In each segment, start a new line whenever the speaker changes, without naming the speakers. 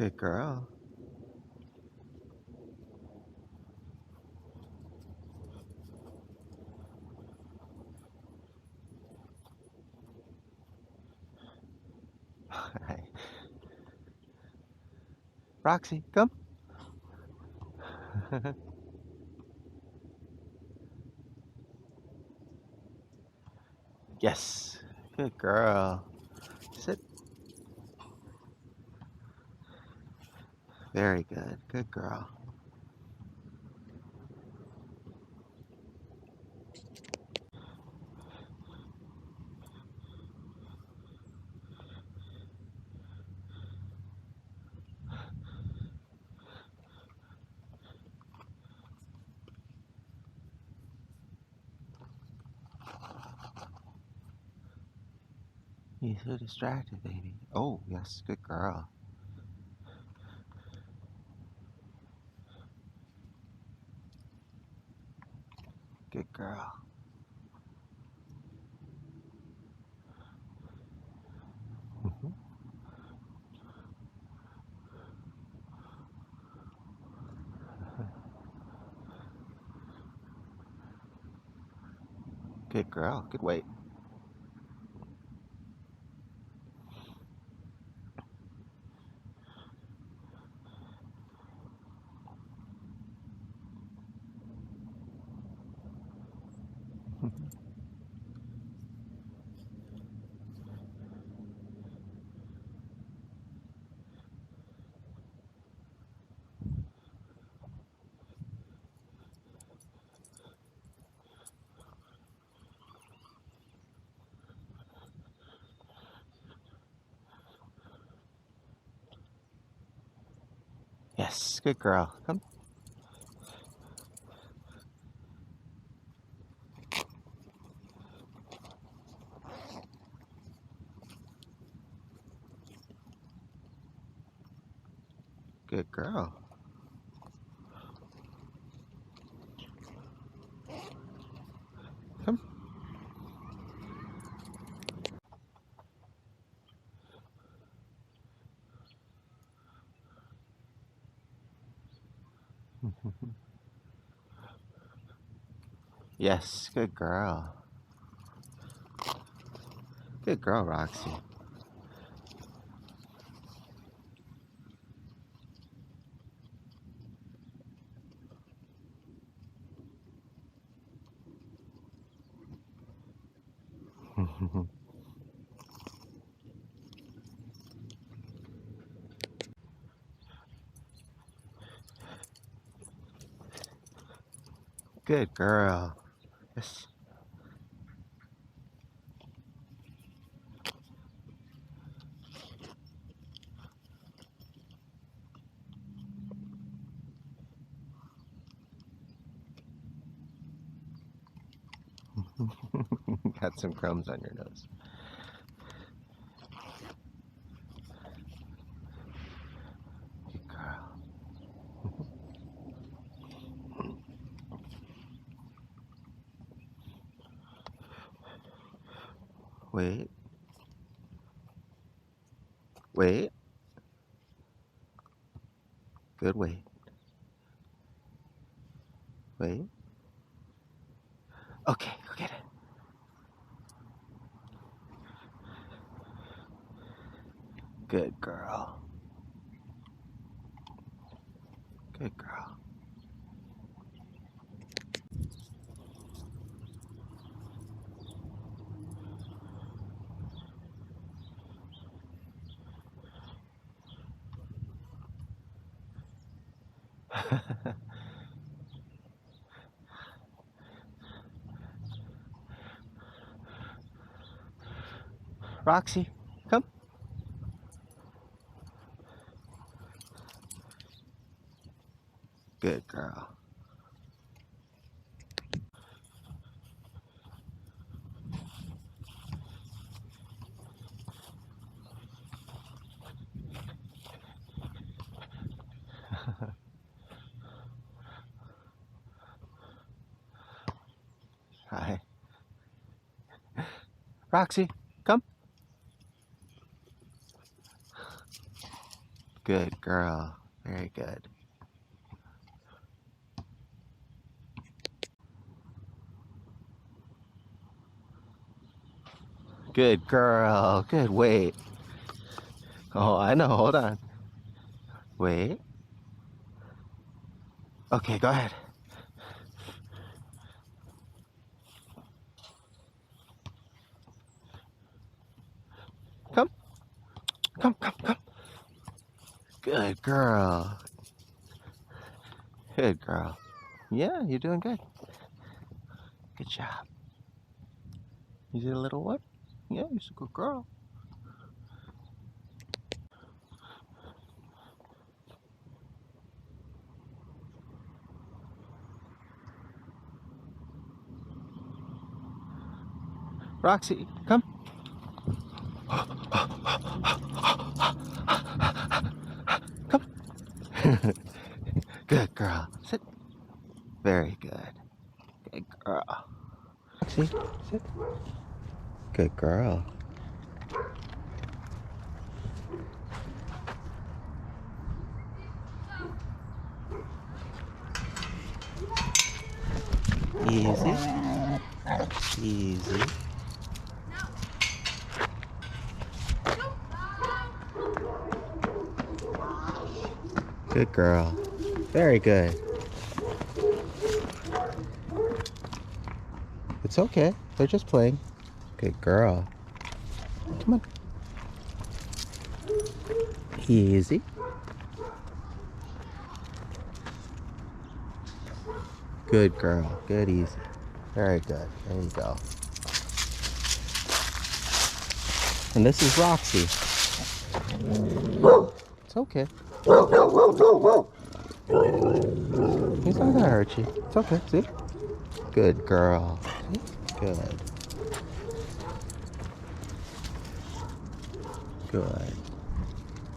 Good girl. Roxy, come. Yes. Good girl. Sit. Very good. Good girl. You're so distracted, baby. Oh, yes. Good girl. Good girl. Mhm. Good girl. Good weight. Yes. Good girl. Come. Good girl. Come. Yes. Good girl. Good girl, Roxy. Good girl. Yes. Got some crumbs on your nose. Good girl. Wait. Wait. Good wait. Wait. Okay, go get it. Good girl. Good girl. Roxy, come. Good girl. Hi. Roxy, come. Good girl. Very good. Good girl. Good. Wait. Oh, I know. Hold on. Wait. Okay, go ahead. Come. Come, come, come. Good girl. Good girl. Yeah, you're doing good. Good job. You did a little what? Yeah, you're a good girl. Roxy, come. Come. Good girl. Sit. Very good. Good girl. Roxy, sit. Good girl. Easy. Easy. Good girl. Very good. It's okay. They're just playing. Good girl. Come on. Easy. Good girl. Good, easy. Very good. There you go. And this is Roxy. It's okay. He's not gonna hurt you. It's okay. See? Good girl. See? Good. Good.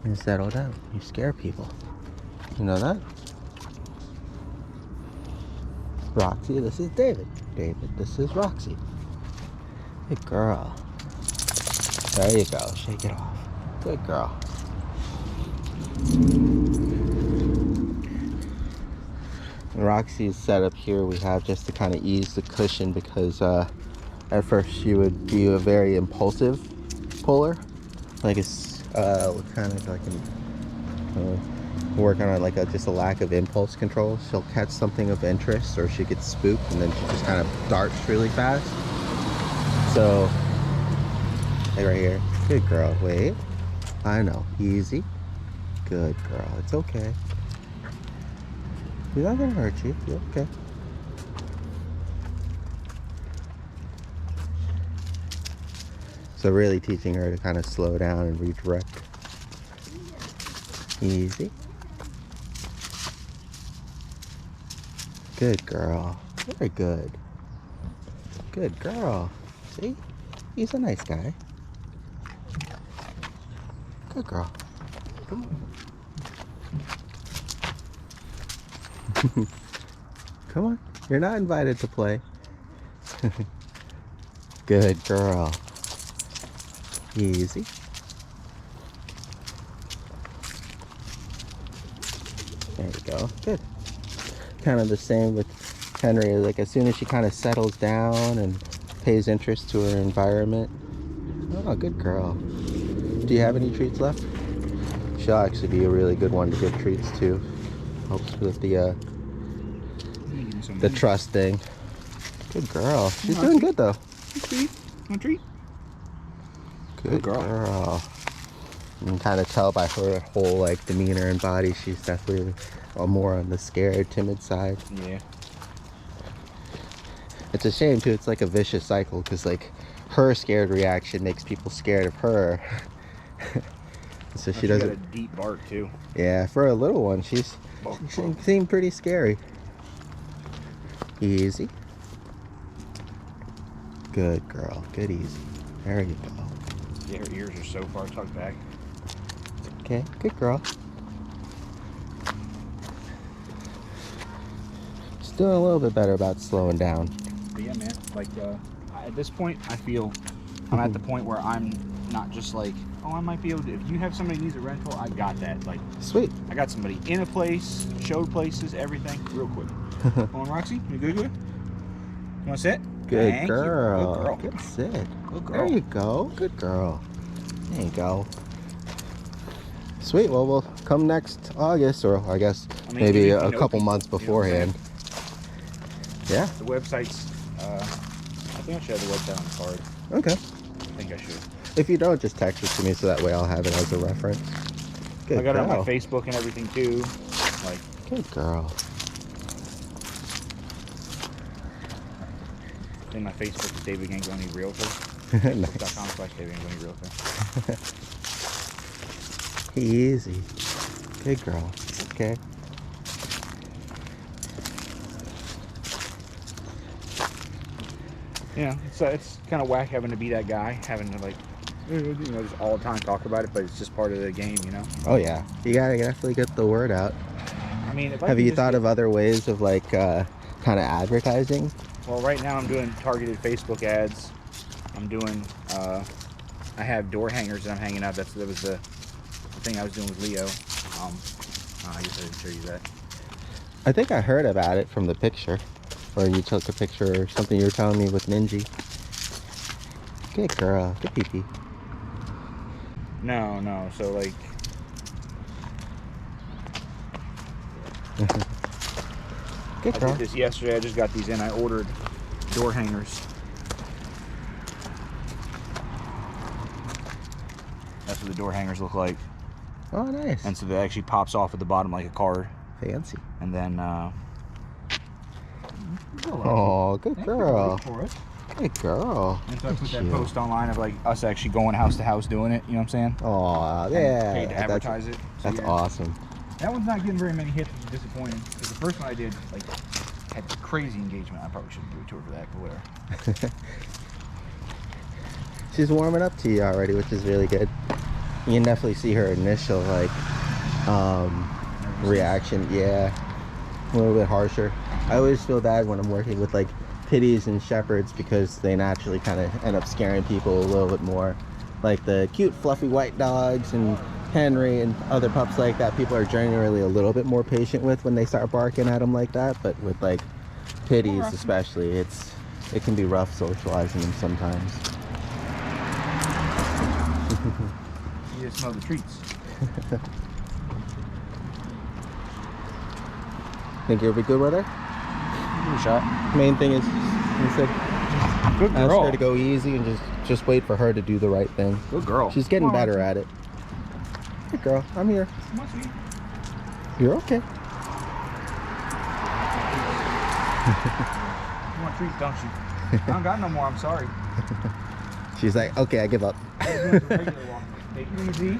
You settle down. You scare people. You know that? Roxy, this is David. David, this is Roxy. Good girl. There you go. Shake it off. Good girl. Roxy's setup here we have just to kind of ease the cushion because at first she would be a very impulsive puller. Like it's kind of like working on like just a lack of impulse control. She'll catch something of interest or she gets spooked and then she just kind of darts really fast. So like right here. Good girl. Wait. I know. Easy. Good girl. It's okay. He's not gonna hurt you. You're okay. So really teaching her to kind of slow down and redirect. Easy. Good girl. Very good. Good girl. See? He's a nice guy. Good girl. Come on. Come on. You're not invited to play. Good girl. Easy. There you go. Good. Kind of the same with Henry. Like as soon as she kind of settles down and pays interest to her environment. Oh, good girl. Do you have any treats left? She'll actually be a really good one to give treats to. Helps with the trust thing. Good girl. She's doing good though.
Want a treat?
Good girl. You can kind of tell by her whole like demeanor and body, she's definitely more on the scared, timid side.
Yeah.
It's a shame too. It's like a vicious cycle because like her scared reaction makes people scared of her. So she doesn't.
Got a deep bark too.
Yeah, for a little one, she seemed pretty scary. Easy. Good girl. Good, easy. There you go.
Yeah, her ears are so far tucked back.
Okay, good girl. She's doing a little bit better about slowing down.
But yeah, man. Like at this point, I feel I'm at the point where I'm not just like, oh, I might be able to. If you have somebody who needs a rental, I got that. Like,
Sweet.
I got somebody in a place, showed places, everything, real quick. Come on, Roxy, you good? You want to sit?
Good
Thank
girl.
You. Good girl.
Good sit.
Good girl.
There you go. Good girl. There you go. Sweet. Well, we'll come next August, or I guess maybe a couple months beforehand. Yeah.
The website's, I think I should have the website on the card.
Okay.
I think I should.
If you don't, just text it to me so that way I'll have it as a reference. Good
I got
girl.
it on my Facebook and everything too. Like,
good girl.
in my Facebook is David Gangoni Realtor.
Nice.
Facebook.com/David Gangoni Realtor.
Easy. Good girl. Okay.
Yeah, it's kind of whack having to be that guy, having to like, just all the time talk about it, but it's just part of the game,
Oh yeah, you gotta definitely get the word out.
I mean, if
have you thought of other ways of like kind of advertising?
Well, right now I'm doing targeted Facebook ads. I'm doing, I have door hangers that I'm hanging out. That was the thing I was doing with Leo. I guess I didn't show you that.
I think I heard about it from the picture, or you took a picture or something you were telling me with Ninja. Good girl. Good pee-pee.
No. So like,
good girl.
I did this yesterday. I just got these in. I ordered door hangers. That's what the door hangers look like.
Oh, nice.
And so that actually pops off at the bottom like a card.
Fancy.
And then,
oh, good girl. Good girl.
And so I put that post online of like us actually going house to house doing it. You know what I'm saying?
Oh, yeah.
Paid to advertise it. So
that's awesome.
That one's not getting very many hits, which is disappointing. Because the first one I did, like, had crazy engagement. I probably shouldn't do a tour for that, but whatever.
She's warming up to you already, which is really good. You can definitely see her initial like reaction. Yeah, a little bit harsher. I always feel bad when I'm working with like pitties and shepherds because they naturally kind of end up scaring people a little bit more. Like the cute fluffy white dogs and Henry and other pups like that, people are generally a little bit more patient with when they start barking at them like that. But with like pitties especially, it can be rough socializing them sometimes.
You just smell the treats.
Think you'll be good with her?
Give it a shot.
Main thing is, you said,
Good girl.
ask her to go easy and just wait for her to do the right thing.
Good girl.
She's getting better at it. Good girl, I'm here. You're okay.
You want treats, don't you? I don't got no more, I'm sorry.
She's like, okay, I give up.
Take it easy.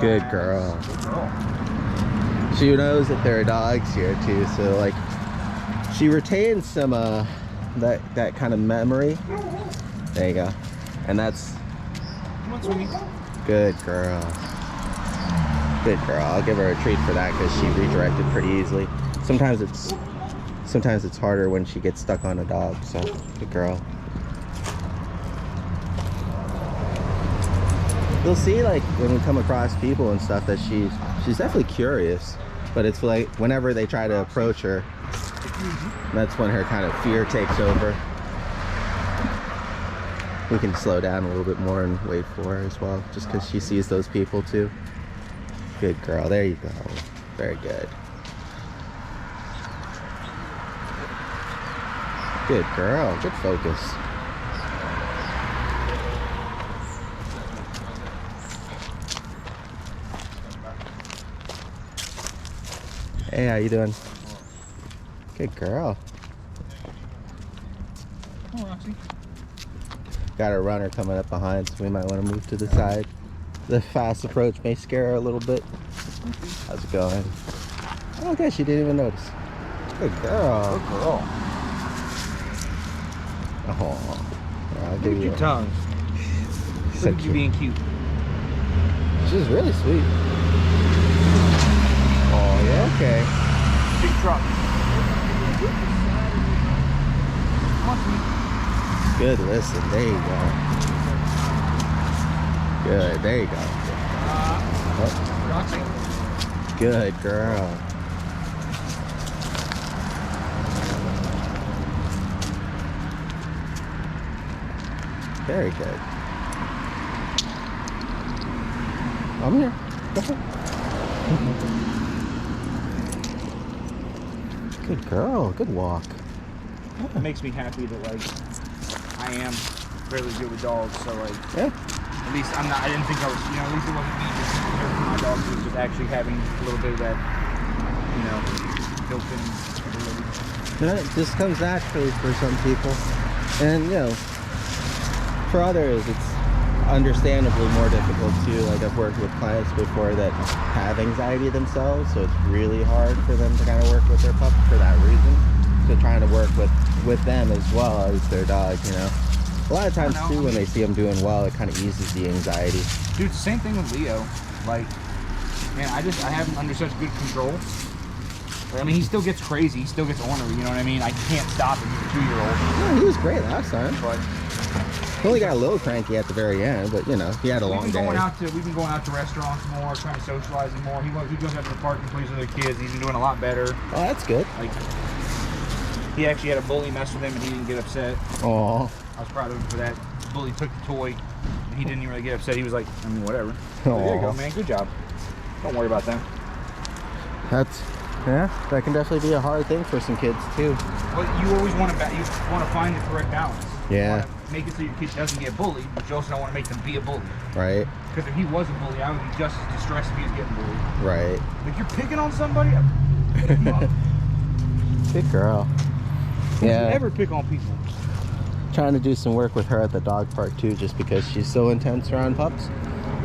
Good girl.
Good girl.
She knows that there are dogs here too, so like she retains some that kind of memory. There you go. And that's good girl. Good girl. I'll give her a treat for that because she redirected pretty easily. Sometimes it's harder when she gets stuck on a dog, so good girl. You'll see like when we come across people and stuff that she's definitely curious, but it's like whenever they try to approach her, that's when her kind of fear takes over. We can slow down a little bit more and wait for her as well, just because she sees those people too. Good girl, there you go. Very good. Good girl, good focus. Hey, how you doing? Good girl.
Come on, Roxy.
Got a runner coming up behind, so we might want to move to the side. The fast approach may scare her a little bit. How's it going? Okay, she didn't even notice. Good girl.
Good girl.
Oh, I'll
Look
give
at
you
your
a-
tongue.
So
Look at you
cute.
being cute.
She's really sweet. Oh, yeah, okay.
Big truck. Come on, sweet.
Good listen. There you go. Good. There you go.
Roxy.
Oh, good girl. Very good. I'm here. Go ahead. Good girl. Good walk.
It makes me happy that like I am fairly good with dogs, so like
Yeah.
at least I'm not. I didn't think I was. At least it wasn't me just compared to my dog. It was just actually having a little bit of that, built-in ability.
Yeah, it just comes naturally for some people, and for others it's understandably more difficult too. Like I've worked with clients before that have anxiety themselves, so it's really hard for them to kind of work with their pup for that reason. So trying to work with them as well as their dog, a lot of times too when they see them doing well, it kind of eases the anxiety.
Dude, it's the same thing with Leo. Like, man, I have him under such good control. I mean, he still gets crazy, he still gets ornery, you know what I mean? I can't stop him. He's a 2-year-old.
Yeah, he was great last time.
But
he only got a little cranky at the very end, but he had a long day.
We've been going out to restaurants more, trying to socialize him more. He goes out to the park and plays with other kids. He's been doing a lot better.
Oh, that's good.
Like, he actually had a bully mess with him and he didn't get upset.
Oh.
I was proud of him for that. The bully took the toy and he didn't even really get upset. He was like, whatever. So there you go, man. Good job. Don't worry about them.
That can definitely be a hard thing for some kids too.
But you always want to find the correct balance.
Yeah.
You want to make it so your kid doesn't get bullied, but you also don't want to make them be a bully.
Right.
Because if he was a bully, I would be just as distressed if he was getting bullied.
Right.
Like, you're picking on somebody?
Good girl. Yeah.
You never pick on people.
Trying to do some work with her at the dog park too, just because she's so intense around pups.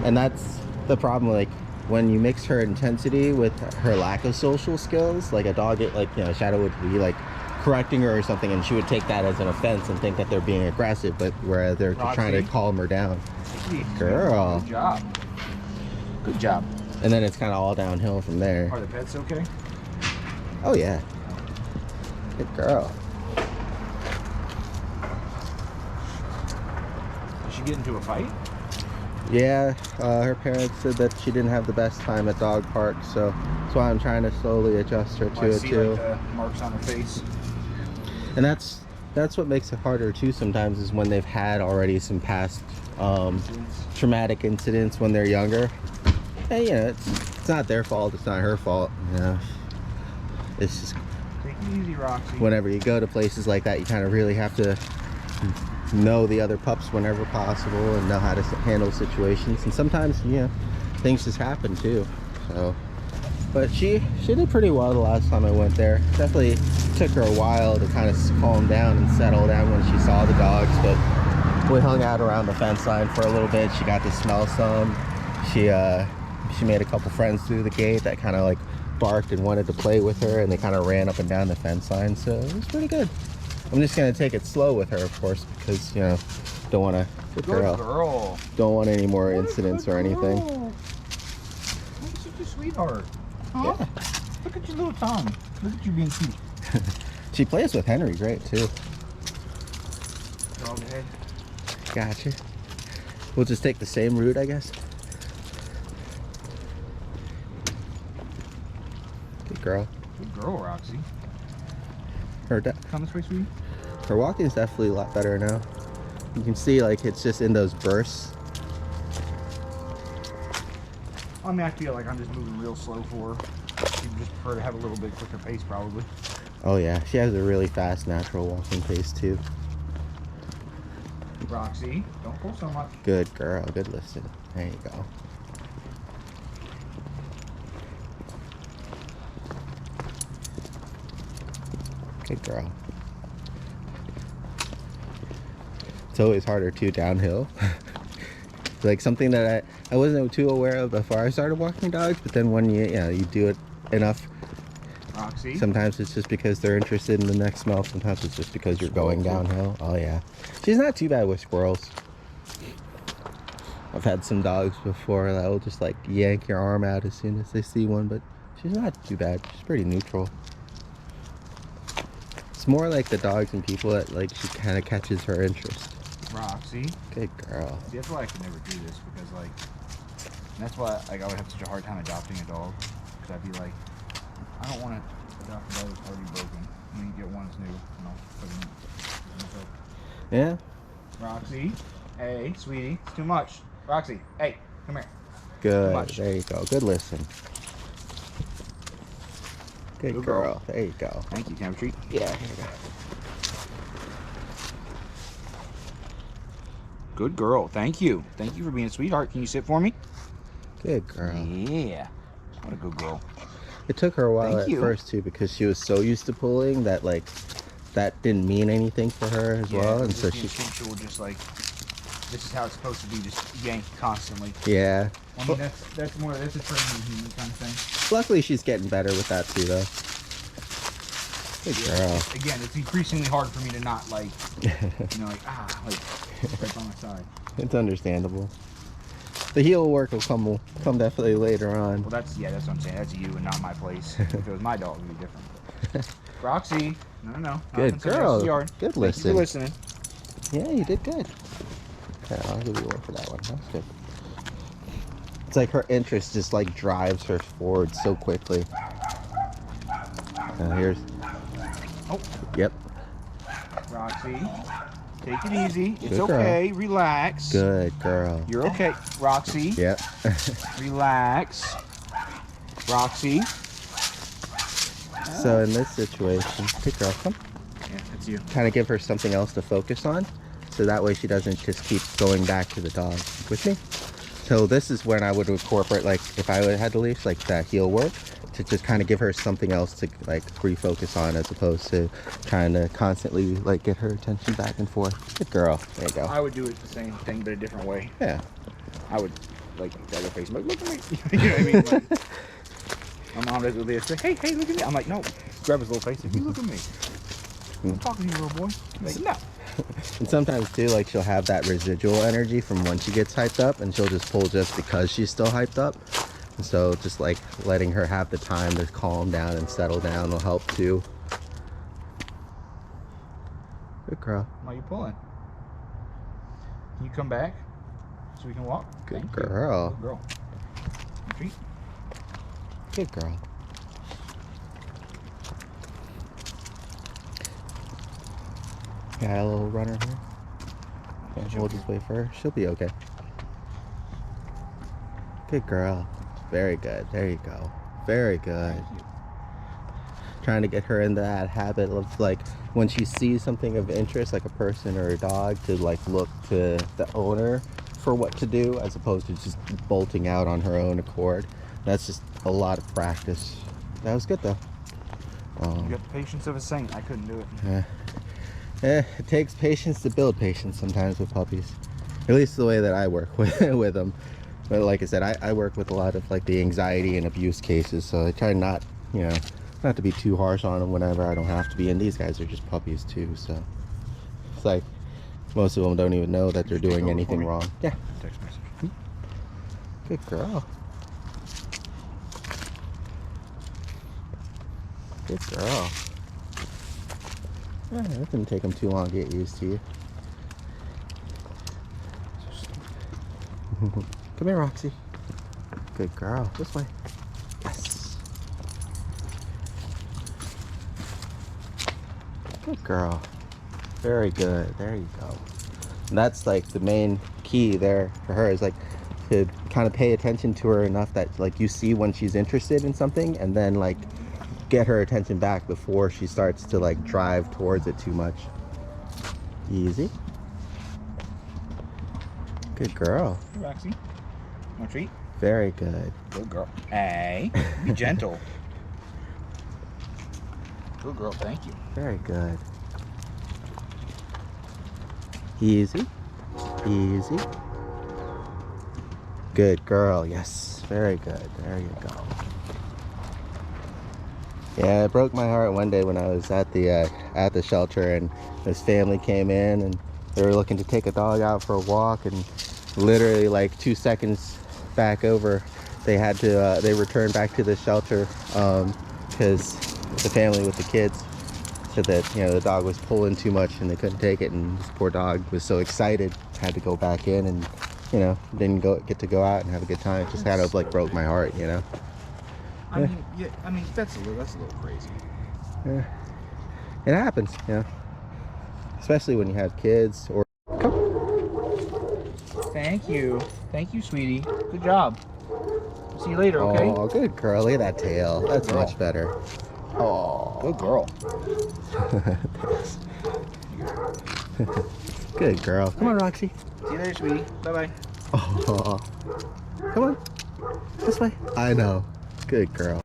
And that's the problem, like when you mix her intensity with her lack of social skills, like a dog, Shadow would be like correcting her or something and she would take that as an offense and think that they're being aggressive, but whereas they're
Roxy,
trying to calm her down.
Girl. Good job. Good job.
And then it's kind of all downhill from there.
Are the pets okay?
Oh yeah. Good girl.
Did she get into a fight?
Yeah, her parents said that she didn't have the best time at dog parks, so that's why I'm trying to slowly adjust her to it too.
Like the marks on her face.
And that's what makes it harder too sometimes, is when they've had already some past traumatic incidents when they're younger. And it's not their fault, it's not her fault. It's just,
take it easy, Roxy.
Whenever you go to places like that, you kind of really have to know the other pups whenever possible and know how to handle situations. And sometimes things just happen too. So, but she did pretty well the last time I went there. Definitely took her a while to kind of calm down and settle down when she saw the dogs, but we hung out around the fence line for a little bit. She got to smell some. She made a couple friends through the gate that kind of like barked and wanted to play with her, and they kind of ran up and down the fence line, so it was pretty good. I'm just gonna take it slow with her, of course, because don't want to.
Good girl.
Don't want any more incidents or anything.
You're such a sweetheart. Huh? Yeah. Look at your little tongue. Look at you being cute.
She plays with Henry great too.
Dog head.
Gotcha. We'll just take the same route, I guess. Good girl.
Good girl, Roxy. Come this way, sweetie.
Her walking is definitely a lot better now. You can see like it's just in those bursts.
I mean, I feel like I'm just moving real slow for her. She would just prefer to have a little bit quicker pace, probably.
Oh yeah, she has a really fast natural walking pace too.
Roxy, don't pull so much.
Good girl, good listen. There you go. Good girl. It's always harder too downhill. Like something that I wasn't too aware of before I started walking dogs, but then when you do it enough,
Roxy,
sometimes it's just because they're interested in the next smell, sometimes it's just because you're going downhill. Oh yeah, she's not too bad with squirrels. I've had some dogs before that will just like yank your arm out as soon as they see one, but she's not too bad. She's pretty neutral. It's more like the dogs and people that like she kind of catches her interest.
Roxy.
Good girl.
See, that's why I could never do this, because like, that's why like I would have such a hard time adopting a dog, because I'd be like, I don't want to adopt a dog that's already broken. I mean, you get one that's new, and I'll put it in.
Yeah.
Roxy, hey, sweetie, it's too much. Roxy, hey, come here.
Good. There you go. Good listen. Good girl. There you go.
Thank you. Can I have a treat?
Yeah, here you go.
Good girl. Thank you. Thank you for being a sweetheart. Can you sit for me?
Good girl.
Yeah. What a good girl.
It took her a while
Thank
at
you.
first too, because she was so used to pulling that like that didn't mean anything for her as well, and so she
instinctual, just like this is how it's supposed to be, just yank constantly.
yeah.
I mean, that's a training human kind of thing.
Luckily, she's getting better with that too, though. Good girl.
Again, it's increasingly hard for me to not like, like right by my side.
It's understandable. The heel work will come definitely later on.
Well, that's what I'm saying. That's you and not my place. If it was my dog, it would be different. Roxy, no.
Good girl. Good
Thank you for listening.
Yeah, you did good. Yeah, I'll give you one for that one. That's good. It's like her interest just like drives her forward so quickly. Here's.
Oh.
Yep.
Roxy, take it easy. It's
Good
okay. Relax.
Good girl.
You're okay. Roxy.
Yep.
Relax. Roxy.
So in this situation, good girl, come.
Yeah, that's you.
Kind of give her something else to focus on, so that way she doesn't just keep going back to the dog. With me. So this is when I would incorporate, like if I had the leash, like that heel work, to just kind of give her something else to like refocus on, as opposed to trying to constantly like get her attention back and forth. Good girl. There you go.
I would do it the same thing, but a different way.
Yeah.
I would like grab her face, like, look at me. You know what I mean? Like, my mom does it with this. Like, hey, look at me. I'm like, no. Grab his little face. Like, you look at me. I'm talking to you, little boy. I'm like, no.
And sometimes too, like she'll have that residual energy from when she gets hyped up, and she'll just pull just because she's still hyped up. And so just like letting her have the time to calm down and settle down will help too. Good girl.
Why are you pulling? Can you come back so we can walk?
Good
Thank
girl.
You. Good girl. Treat.
Good girl. Got a little runner here. Yeah, we'll just wait for her. She'll be okay. Good girl. Very good. There you go. Very good. Trying to get her into that habit of like when she sees something of interest, like a person or a dog, to like look to the owner for what to do, as opposed to just bolting out on her own accord. That's just a lot of practice. That was good though.
You got the patience of a saint. I couldn't do it.
It takes patience to build patience sometimes with puppies. At least the way that I work with them. But like I said, I work with a lot of like the anxiety and abuse cases, so I try not to be too harsh on them whenever I don't have to be. And these guys are just puppies too, so it's like most of them don't even know that they're doing anything wrong. Yeah.
Text message.
Good girl. Good girl. Yeah, it didn't take them too long to get used to you. Come here, Roxy. Good girl. This way. Yes. Good girl. Very good. There you go. And that's like the main key there for her, is like to kind of pay attention to her enough that like you see when she's interested in something, and then like get her attention back before she starts to like drive towards it too much. Easy. Good girl.
Hey, Roxy. Want a treat?
Very good.
Good girl. Hey, be gentle. Good girl, thank you.
Very good. Easy. Easy. Good girl. Yes. Very good. There you go. Yeah, it broke my heart one day when I was at the shelter, and this family came in and they were looking to take a dog out for a walk, and literally like 2 seconds back over, they had to they returned back to the shelter because the family with the kids Said that, you know, the dog was pulling too much and they couldn't take it, and this poor dog was so excited, had to go back in, and, you know, didn't get to go out and have a good time. It just kind of like broke my heart, you know.
I mean, yeah, I mean that's a little crazy.
Yeah. It happens, you know, especially when you have kids or.
Thank you, sweetie. Good job. See you later, okay?
Oh, good girl. Look at that tail. That's
girl.
much better. Oh,
Good girl.
thanks. Good girl. Come on, Roxy.
See you later, sweetie. Bye-bye.
Oh, come on. This way. I know. Good girl.